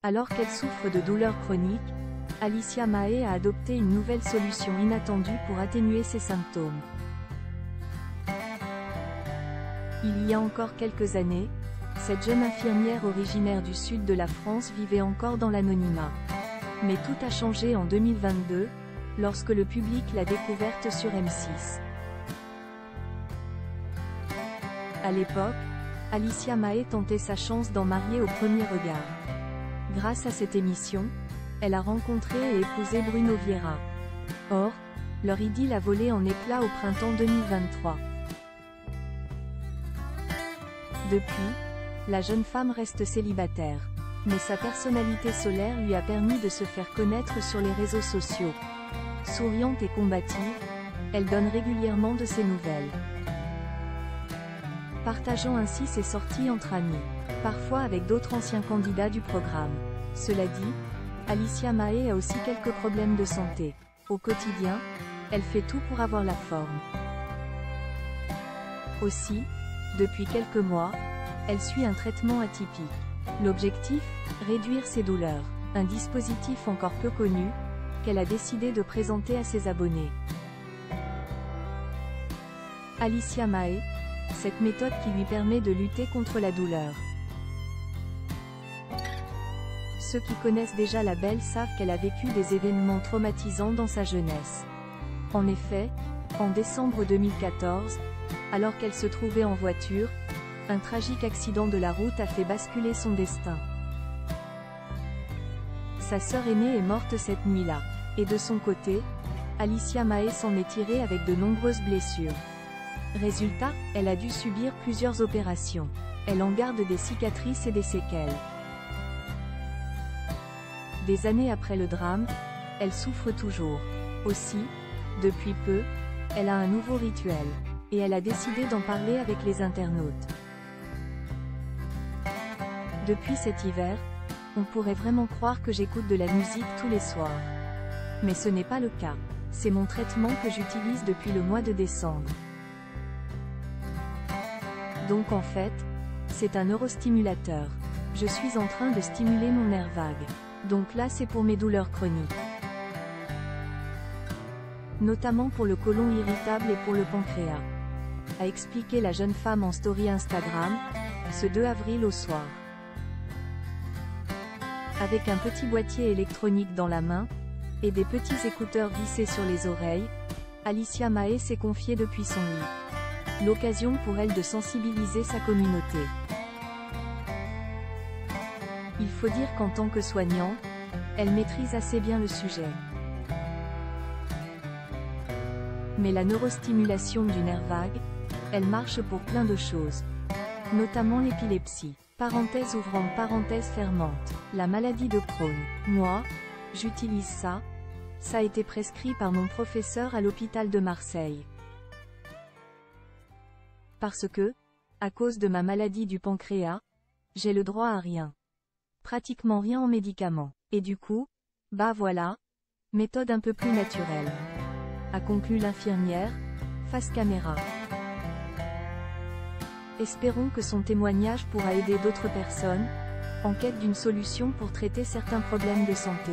Alors qu'elle souffre de douleurs chroniques, Alicia Mahé a adopté une nouvelle solution inattendue pour atténuer ses symptômes. Il y a encore quelques années, cette jeune infirmière originaire du sud de la France vivait encore dans l'anonymat. Mais tout a changé en 2022, lorsque le public l'a découverte sur M6. À l'époque, Alicia Mahé tentait sa chance d'en marier au premier regard. Grâce à cette émission, elle a rencontré et épousé Bruno Viera. Or, leur idylle a volé en éclats au printemps 2023. Depuis, la jeune femme reste célibataire. Mais sa personnalité solaire lui a permis de se faire connaître sur les réseaux sociaux. Souriante et combative, elle donne régulièrement de ses nouvelles, partageant ainsi ses sorties entre amis, parfois avec d'autres anciens candidats du programme. Cela dit, Alicia Mahé a aussi quelques problèmes de santé. Au quotidien, elle fait tout pour avoir la forme. Aussi, depuis quelques mois, elle suit un traitement atypique. L'objectif, réduire ses douleurs. Un dispositif encore peu connu, qu'elle a décidé de présenter à ses abonnés. Alicia Mahé, cette méthode qui lui permet de lutter contre la douleur. Ceux qui connaissent déjà la belle savent qu'elle a vécu des événements traumatisants dans sa jeunesse. En effet, en décembre 2014, alors qu'elle se trouvait en voiture, un tragique accident de la route a fait basculer son destin. Sa sœur aînée est morte cette nuit-là. Et de son côté, Alicia Mahé s'en est tirée avec de nombreuses blessures. Résultat, elle a dû subir plusieurs opérations. Elle en garde des cicatrices et des séquelles. Des années après le drame, elle souffre toujours. Aussi, depuis peu, elle a un nouveau rituel. Et elle a décidé d'en parler avec les internautes. Depuis cet hiver, on pourrait vraiment croire que j'écoute de la musique tous les soirs. Mais ce n'est pas le cas. C'est mon traitement que j'utilise depuis le mois de décembre. Donc en fait, c'est un neurostimulateur. Je suis en train de stimuler mon nerf vague. Donc là c'est pour mes douleurs chroniques. Notamment pour le côlon irritable et pour le pancréas. A expliqué la jeune femme en story Instagram, ce 2 avril au soir. Avec un petit boîtier électronique dans la main, et des petits écouteurs vissés sur les oreilles, Alicia Mahé s'est confiée depuis son lit. L'occasion pour elle de sensibiliser sa communauté. Il faut dire qu'en tant que soignante, elle maîtrise assez bien le sujet. Mais la neurostimulation du nerf vague, elle marche pour plein de choses. Notamment l'épilepsie. Parenthèse ouvrante, parenthèse fermante. La maladie de Crohn. Moi, j'utilise ça. Ça a été prescrit par mon professeur à l'hôpital de Marseille. Parce que, à cause de ma maladie du pancréas, j'ai le droit à rien. Pratiquement rien en médicaments. Et du coup, bah voilà, méthode un peu plus naturelle. A conclu l'infirmière, face caméra. Espérons que son témoignage pourra aider d'autres personnes, en quête d'une solution pour traiter certains problèmes de santé.